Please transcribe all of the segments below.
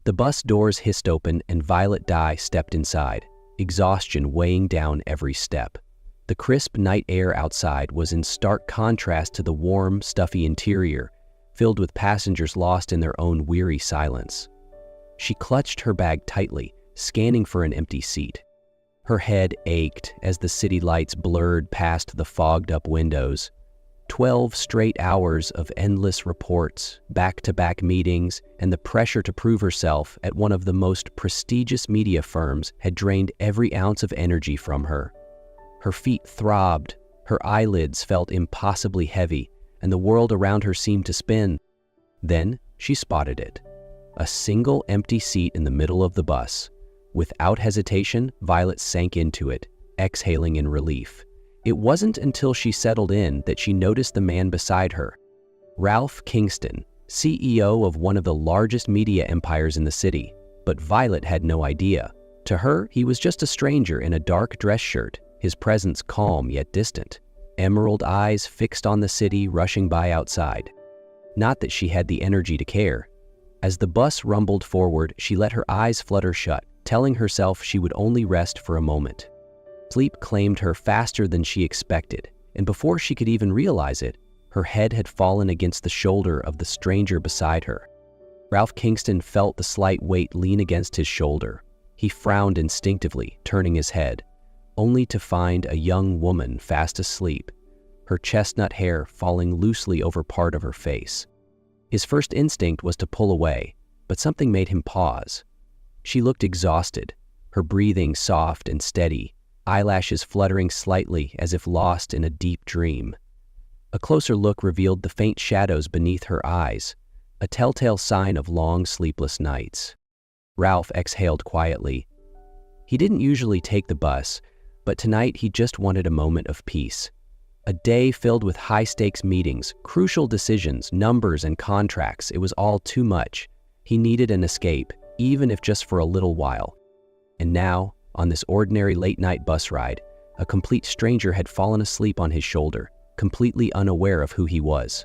The bus doors hissed open and Violet Dye stepped inside, exhaustion weighing down every step. The crisp night air outside was in stark contrast to the warm, stuffy interior, filled with passengers lost in their own weary silence. She clutched her bag tightly, scanning for an empty seat. Her head ached as the city lights blurred past the fogged-up windows. 12 straight hours of endless reports, back-to-back meetings, and the pressure to prove herself at one of the most prestigious media firms had drained every ounce of energy from her. Her feet throbbed, her eyelids felt impossibly heavy, and the world around her seemed to spin. Then she spotted it. A single empty seat in the middle of the bus. Without hesitation, Violet sank into it, exhaling in relief. It wasn't until she settled in that she noticed the man beside her. Ralph Kingston, CEO of one of the largest media empires in the city. But Violet had no idea. To her, he was just a stranger in a dark dress shirt, his presence calm yet distant. Emerald eyes fixed on the city rushing by outside. Not that she had the energy to care. As the bus rumbled forward, she let her eyes flutter shut, telling herself she would only rest for a moment. Sleep claimed her faster than she expected, and before she could even realize it, her head had fallen against the shoulder of the stranger beside her. Ralph Kingston felt the slight weight lean against his shoulder. He frowned instinctively, turning his head, only to find a young woman fast asleep, her chestnut hair falling loosely over part of her face. His first instinct was to pull away, but something made him pause. She looked exhausted, her breathing soft and steady, eyelashes fluttering slightly as if lost in a deep dream. A closer look revealed the faint shadows beneath her eyes, a telltale sign of long sleepless nights. Ralph exhaled quietly. He didn't usually take the bus, but tonight he just wanted a moment of peace. A day filled with high-stakes meetings, crucial decisions, numbers, and contracts. It was all too much. He needed an escape, even if just for a little while. And now, on this ordinary late-night bus ride, a complete stranger had fallen asleep on his shoulder, completely unaware of who he was.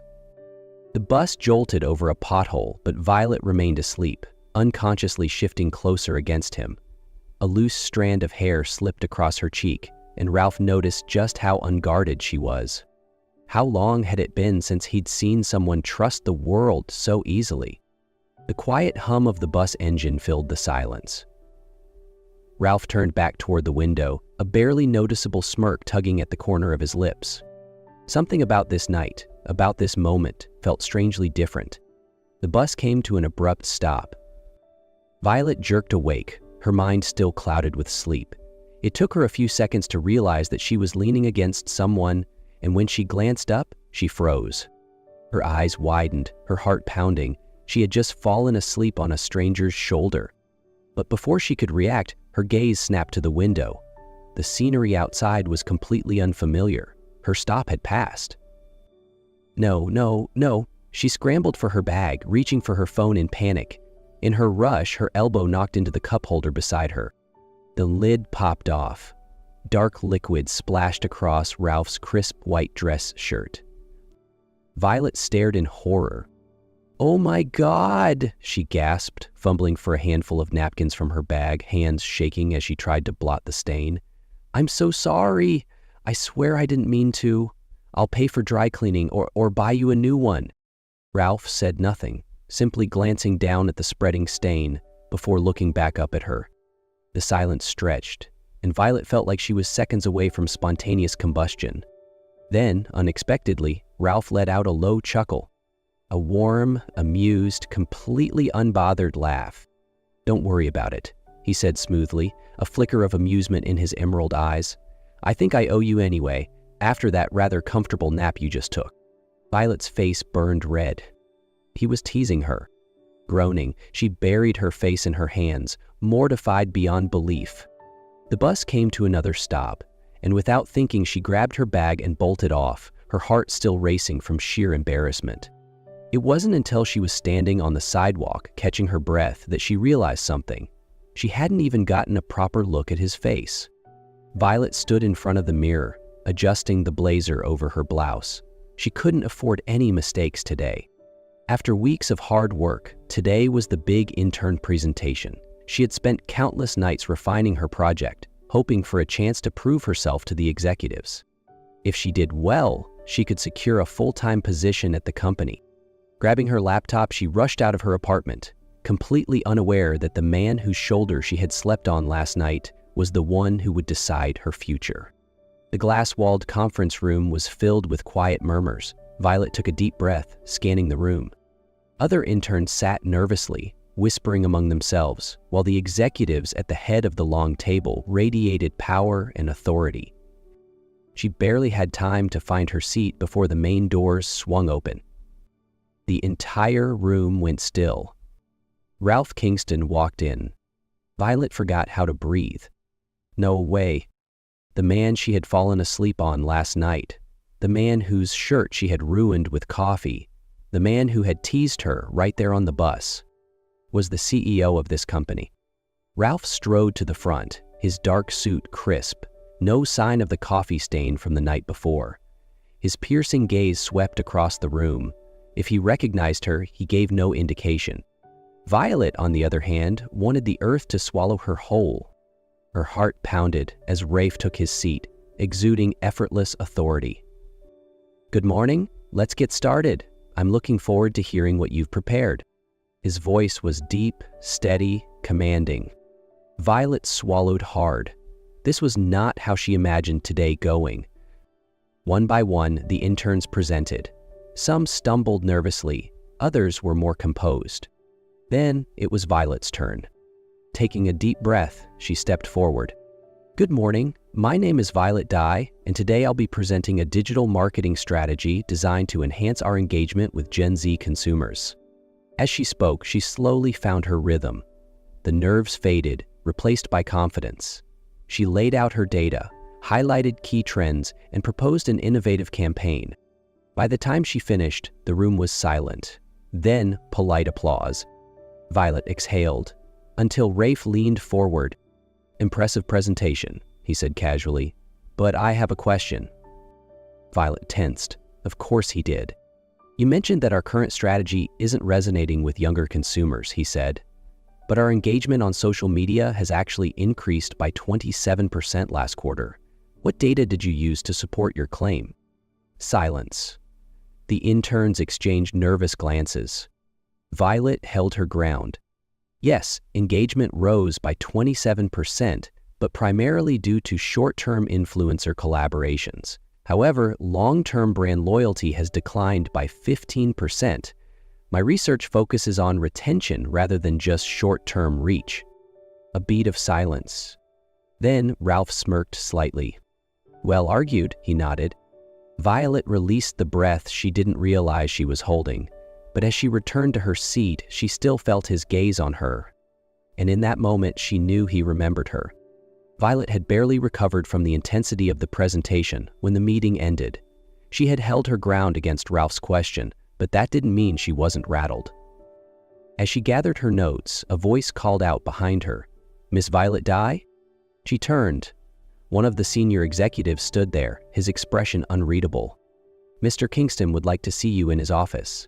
The bus jolted over a pothole, but Violet remained asleep, unconsciously shifting closer against him. A loose strand of hair slipped across her cheek, and Ralph noticed just how unguarded she was. How long had it been since he'd seen someone trust the world so easily? The quiet hum of the bus engine filled the silence. Ralph turned back toward the window, a barely noticeable smirk tugging at the corner of his lips. Something about this night, about this moment, felt strangely different. The bus came to an abrupt stop. Violet jerked awake, her mind still clouded with sleep. It took her a few seconds to realize that she was leaning against someone, and when she glanced up, she froze. Her eyes widened, her heart pounding. She had just fallen asleep on a stranger's shoulder. But before she could react, her gaze snapped to the window. The scenery outside was completely unfamiliar. Her stop had passed. No. She scrambled for her bag, reaching for her phone in panic. In her rush, her elbow knocked into the cup holder beside her. The lid popped off. Dark liquid splashed across Ralph's crisp white dress shirt. Violet stared in horror. "Oh my God!" she gasped, fumbling for a handful of napkins from her bag, hands shaking as she tried to blot the stain. "I'm so sorry. I swear I didn't mean to. I'll pay for dry cleaning or buy you a new one." Ralph said nothing, simply glancing down at the spreading stain before looking back up at her. The silence stretched, and Violet felt like she was seconds away from spontaneous combustion. Then, unexpectedly, Ralph let out a low chuckle. A warm, amused, completely unbothered laugh. "Don't worry about it," he said smoothly, a flicker of amusement in his emerald eyes. "I think I owe you anyway, after that rather comfortable nap you just took." Violet's face burned red. He was teasing her. Groaning, she buried her face in her hands, mortified beyond belief. The bus came to another stop, and without thinking she grabbed her bag and bolted off, her heart still racing from sheer embarrassment. It wasn't until she was standing on the sidewalk, catching her breath, that she realized something. She hadn't even gotten a proper look at his face. Violet stood in front of the mirror, adjusting the blazer over her blouse. She couldn't afford any mistakes today. After weeks of hard work, today was the big intern presentation. She had spent countless nights refining her project, hoping for a chance to prove herself to the executives. If she did well, she could secure a full-time position at the company. Grabbing her laptop, she rushed out of her apartment, completely unaware that the man whose shoulder she had slept on last night was the one who would decide her future. The glass-walled conference room was filled with quiet murmurs. Violet took a deep breath, scanning the room. Other interns sat nervously, whispering among themselves, while the executives at the head of the long table radiated power and authority. She barely had time to find her seat before the main doors swung open. The entire room went still. Ralph Kingston walked in. Violet forgot how to breathe. No way. The man she had fallen asleep on last night, the man whose shirt she had ruined with coffee, the man who had teased her right there on the bus, was the CEO of this company. Ralph strode to the front, his dark suit crisp, no sign of the coffee stain from the night before. His piercing gaze swept across the room. If he recognized her, he gave no indication. Violet, on the other hand, wanted the earth to swallow her whole. Her heart pounded as Rafe took his seat, exuding effortless authority. "Good morning. Let's get started. I'm looking forward to hearing what you've prepared." His voice was deep, steady, commanding. Violet swallowed hard. This was not how she imagined today going. One by one, the interns presented. Some stumbled nervously, others were more composed. Then it was Violet's turn. Taking a deep breath, she stepped forward. "Good morning. My name is Violet Dye, and today I'll be presenting a digital marketing strategy designed to enhance our engagement with Gen Z consumers." As she spoke, she slowly found her rhythm. The nerves faded, replaced by confidence. She laid out her data, highlighted key trends, and proposed an innovative campaign. By the time she finished, the room was silent. Then, polite applause. Violet exhaled, until Rafe leaned forward. "Impressive presentation," he said casually, "but I have a question." Violet tensed. Of course he did. "You mentioned that our current strategy isn't resonating with younger consumers," he said, "but our engagement on social media has actually increased by 27% last quarter. What data did you use to support your claim?" Silence. The interns exchanged nervous glances. Violet held her ground. Yes, engagement rose by 27%, but primarily due to short-term influencer collaborations. However, long-term brand loyalty has declined by 15%. My research focuses on retention rather than just short-term reach. A beat of silence. Then Ralph smirked slightly. "Well argued," he nodded. Violet released the breath she didn't realize she was holding, but as she returned to her seat, she still felt his gaze on her. And in that moment, she knew he remembered her. Violet had barely recovered from the intensity of the presentation when the meeting ended. She had held her ground against Ralph's question, but that didn't mean she wasn't rattled. As she gathered her notes, a voice called out behind her, "Miss Violet Dye?" She turned. One of the senior executives stood there, his expression unreadable. "Mr. Kingston would like to see you in his office."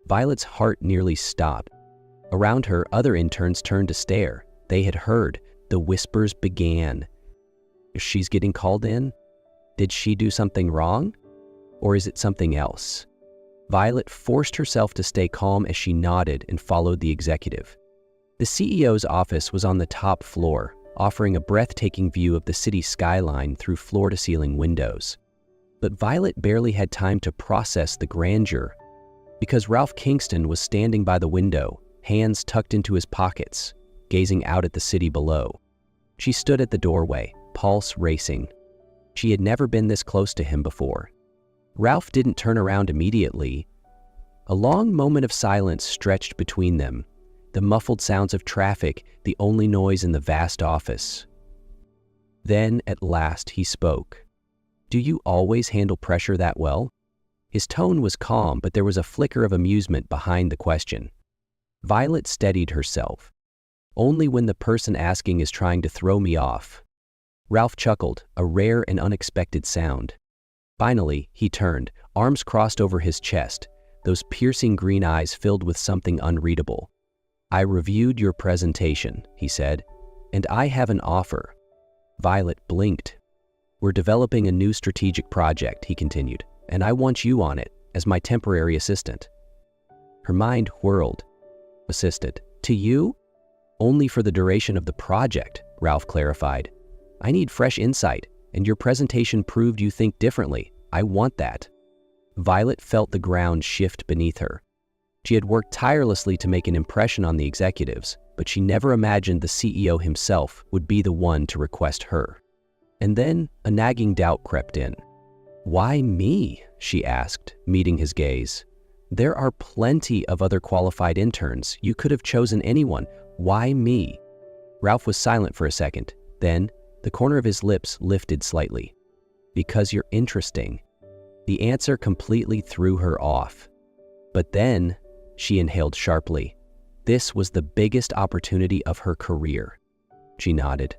Violet's heart nearly stopped. Around her, other interns turned to stare. They had heard. The whispers began. "She's getting called in? Did she do something wrong? Or is it something else?" Violet forced herself to stay calm as she nodded and followed the executive. The CEO's office was on the top floor, offering a breathtaking view of the city skyline through floor-to-ceiling windows. But Violet barely had time to process the grandeur, because Ralph Kingston was standing by the window, hands tucked into his pockets, gazing out at the city below. She stood at the doorway, pulse racing. She had never been this close to him before. Ralph didn't turn around immediately. A long moment of silence stretched between them, the muffled sounds of traffic the only noise in the vast office. Then, at last, he spoke. "Do you always handle pressure that well?" His tone was calm, but there was a flicker of amusement behind the question. Violet steadied herself. "Only when the person asking is trying to throw me off." Ralph chuckled, a rare and unexpected sound. Finally, he turned, arms crossed over his chest. those piercing green eyes filled with something unreadable. "I reviewed your presentation," he said, "and I have an offer." Violet blinked. "We're developing a new strategic project," he continued, "and I want you on it as my temporary assistant." Her mind whirled. "Assistant? To you?" "Only for the duration of the project," Ralph clarified. "I need fresh insight, and your presentation proved you think differently. I want that." Violet felt the ground shift beneath her. She had worked tirelessly to make an impression on the executives, but she never imagined the CEO himself would be the one to request her. And then a nagging doubt crept in. "Why me?" she asked, meeting his gaze. "There are plenty of other qualified interns. You could have chosen anyone. Why me?" Ralph was silent for a second. Then, the corner of his lips lifted slightly. "Because you're interesting." The answer completely threw her off. But then, she inhaled sharply. This was the biggest opportunity of her career. She nodded.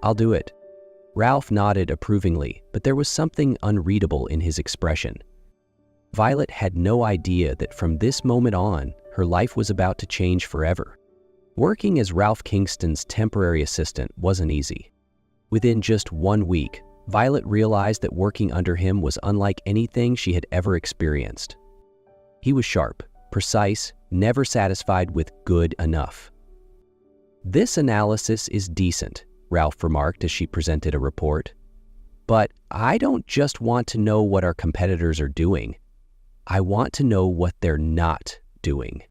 "I'll do it." Ralph nodded approvingly, but there was something unreadable in his expression. Violet had no idea that from this moment on, her life was about to change forever. Working as Ralph Kingston's temporary assistant wasn't easy. Within just 1 week, Violet realized that working under him was unlike anything she had ever experienced. He was sharp, precise, never satisfied with good enough. "This analysis is decent," Ralph remarked as she presented a report. "But I don't just want to know what our competitors are doing. I want to know what they're not doing."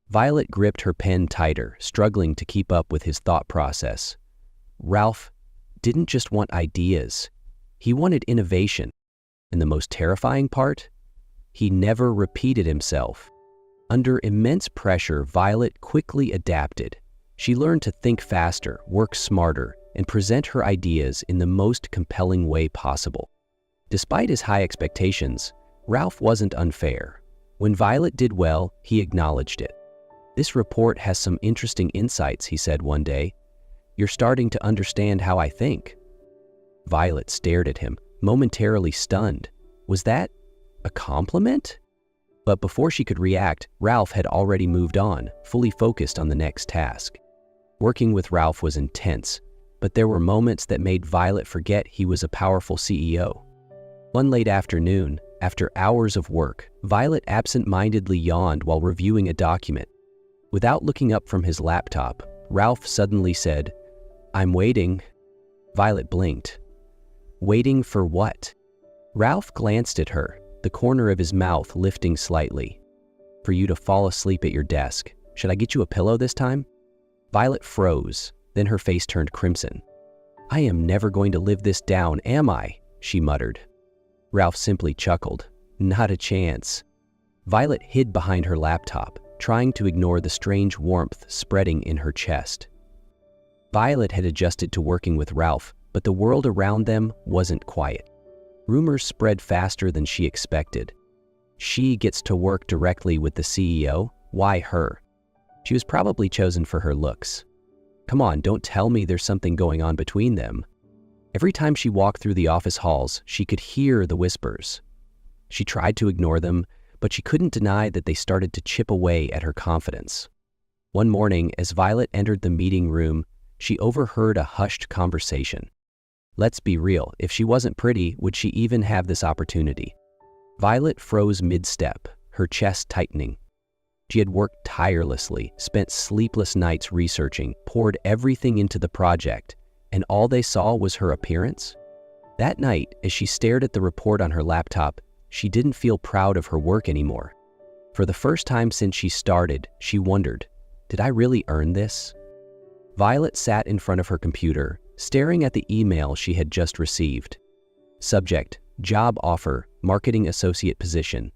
Violet gripped her pen tighter, struggling to keep up with his thought process. Ralph didn't just want ideas. He wanted innovation. And the most terrifying part? He never repeated himself. Under immense pressure, Violet quickly adapted. She learned to think faster, work smarter, and present her ideas in the most compelling way possible. Despite his high expectations, Ralph wasn't unfair. When Violet did well, he acknowledged it. "This report has some interesting insights," he said one day. "You're starting to understand how I think." Violet stared at him, momentarily stunned. Was that a compliment? But before she could react, Ralph had already moved on, fully focused on the next task. Working with Ralph was intense, but there were moments that made Violet forget he was a powerful CEO. One late afternoon, after hours of work, Violet absent-mindedly yawned while reviewing a document. Without looking up from his laptop, Ralph suddenly said, "I'm waiting." Violet blinked. Waiting for what? Ralph glanced at her, the corner of his mouth lifting slightly. "For you to fall asleep at your desk. Should I get you a pillow this time?" Violet froze, then her face turned crimson. "I am never going to live this down, am I?" she muttered. Ralph simply chuckled. "Not a chance." Violet hid behind her laptop, trying to ignore the strange warmth spreading in her chest. Violet had adjusted to working with Ralph, but the world around them wasn't quiet. Rumors spread faster than she expected. She gets to work directly with the CEO? Why her? She was probably chosen for her looks. Come on, don't tell me there's something going on between them. Every time she walked through the office halls, she could hear the whispers. She tried to ignore them, but she couldn't deny that they started to chip away at her confidence. One morning, as Violet entered the meeting room, she overheard a hushed conversation. Let's be real, if she wasn't pretty, would she even have this opportunity? Violet froze mid-step, her chest tightening. She had worked tirelessly, spent sleepless nights researching, poured everything into the project, and all they saw was her appearance? That night, as she stared at the report on her laptop, she didn't feel proud of her work anymore. For the first time since she started, she wondered, did I really earn this? Violet sat in front of her computer, staring at the email she had just received. Subject, job offer, marketing associate position.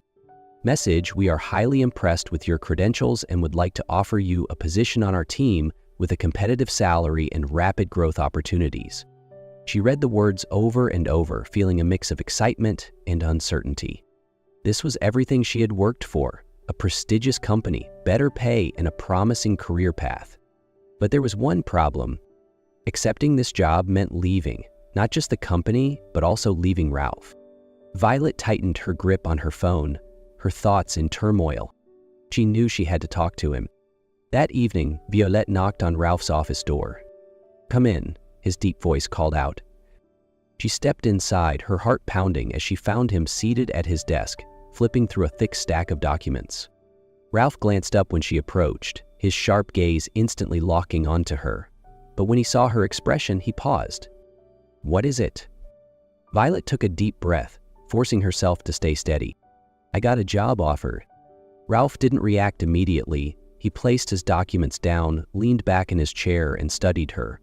Message, we are highly impressed with your credentials and would like to offer you a position on our team with a competitive salary and rapid growth opportunities. She read the words over and over, feeling a mix of excitement and uncertainty. This was everything she had worked for, a prestigious company, better pay, and a promising career path. But there was one problem. Accepting this job meant leaving, not just the company, but also leaving Ralph. Violet tightened her grip on her phone. her thoughts in turmoil. She knew she had to talk to him. That evening, Violette knocked on Ralph's office door. "Come in," his deep voice called out. She stepped inside, her heart pounding as she found him seated at his desk, flipping through a thick stack of documents. Ralph glanced up when she approached, his sharp gaze instantly locking onto her. But when he saw her expression, he paused. "What is it?" Violet took a deep breath, forcing herself to stay steady. "I got a job offer." Ralph didn't react immediately. He placed his documents down, leaned back in his chair, and studied her.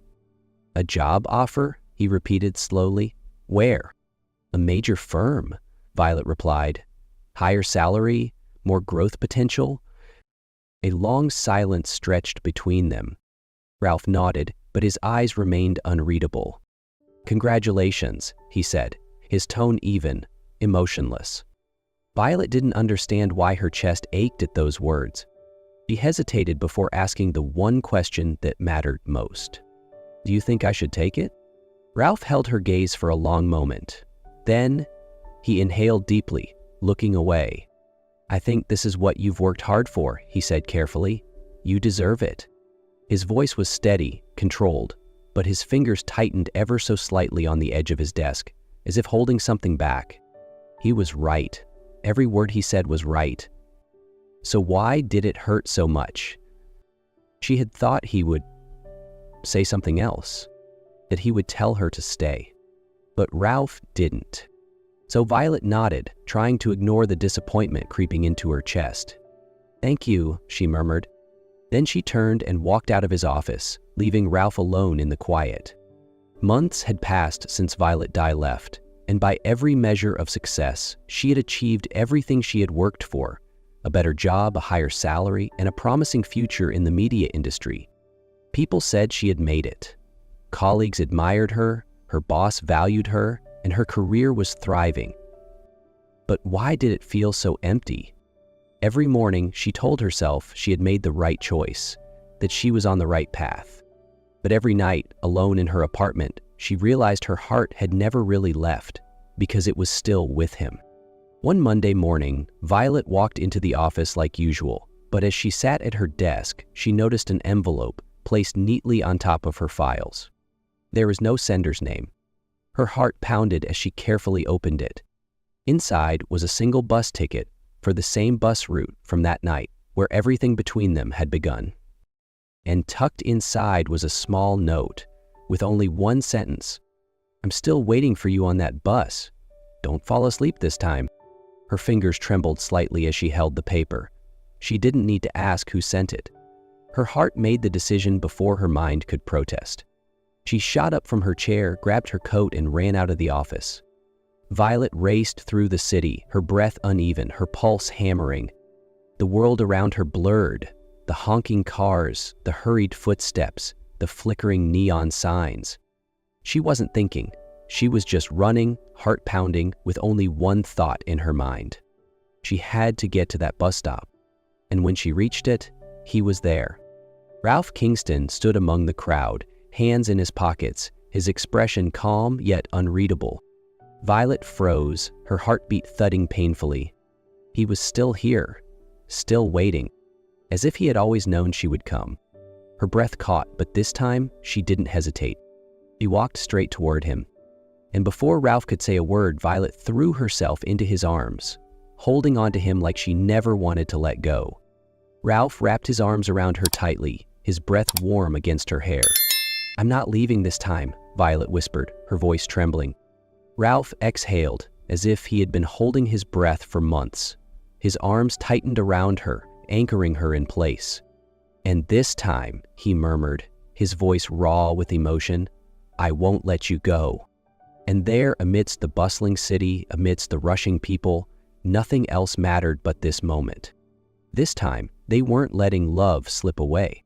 "A job offer?" he repeated slowly. "Where?" "A major firm," Violet replied. "Higher salary, more growth potential?" A long silence stretched between them. Ralph nodded, but his eyes remained unreadable. "Congratulations," he said, his tone even, emotionless. Violet didn't understand why her chest ached at those words. She hesitated before asking the one question that mattered most. "Do you think I should take it?" Ralph held her gaze for a long moment. Then, he inhaled deeply, looking away. "I think this is what you've worked hard for," he said carefully. "You deserve it." His voice was steady, controlled, but his fingers tightened ever so slightly on the edge of his desk, as if holding something back. He was right. Every word he said was right. So why did it hurt so much? She had thought he would say something else, that he would tell her to stay. But Ralph didn't. So Violet nodded, trying to ignore the disappointment creeping into her chest. "Thank you," she murmured. Then she turned and walked out of his office, leaving Ralph alone in the quiet. Months had passed since Violet Dye left, and by every measure of success, she had achieved everything she had worked for: a better job, a higher salary, and a promising future in the media industry. People said she had made it. Colleagues admired her, her boss valued her, and her career was thriving. But why did it feel so empty? Every morning, she told herself she had made the right choice, that she was on the right path. But every night, alone in her apartment, she realized her heart had never really left, because it was still with him. One Monday morning, Violet walked into the office like usual, but as she sat at her desk, she noticed an envelope placed neatly on top of her files. There was no sender's name. Her heart pounded as she carefully opened it. Inside was a single bus ticket for the same bus route from that night, where everything between them had begun. And tucked inside was a small note, with only one sentence. "I'm still waiting for you on that bus. Don't fall asleep this time." Her fingers trembled slightly as she held the paper. She didn't need to ask who sent it. Her heart made the decision before her mind could protest. She shot up from her chair, grabbed her coat, and ran out of the office. Violet raced through the city, her breath uneven, her pulse hammering. The world around her blurred, the honking cars, the hurried footsteps, the flickering neon signs. She wasn't thinking. She was just running, heart pounding, with only one thought in her mind. She had to get to that bus stop. And when she reached it, he was there. Ralph Kingston stood among the crowd, hands in his pockets, his expression calm yet unreadable. Violet froze, her heartbeat thudding painfully. He was still here, still waiting, as if he had always known she would come. Her breath caught, but this time she didn't hesitate. She walked straight toward him. And before Ralph could say a word, Violet threw herself into his arms, holding onto him like she never wanted to let go. Ralph wrapped his arms around her tightly, his breath warm against her hair. "I'm not leaving this time," Violet whispered, her voice trembling. Ralph exhaled, as if he had been holding his breath for months. His arms tightened around her, anchoring her in place. "And this time," he murmured, his voice raw with emotion, "I won't let you go." And there, amidst the bustling city, amidst the rushing people, nothing else mattered but this moment. This time, they weren't letting love slip away.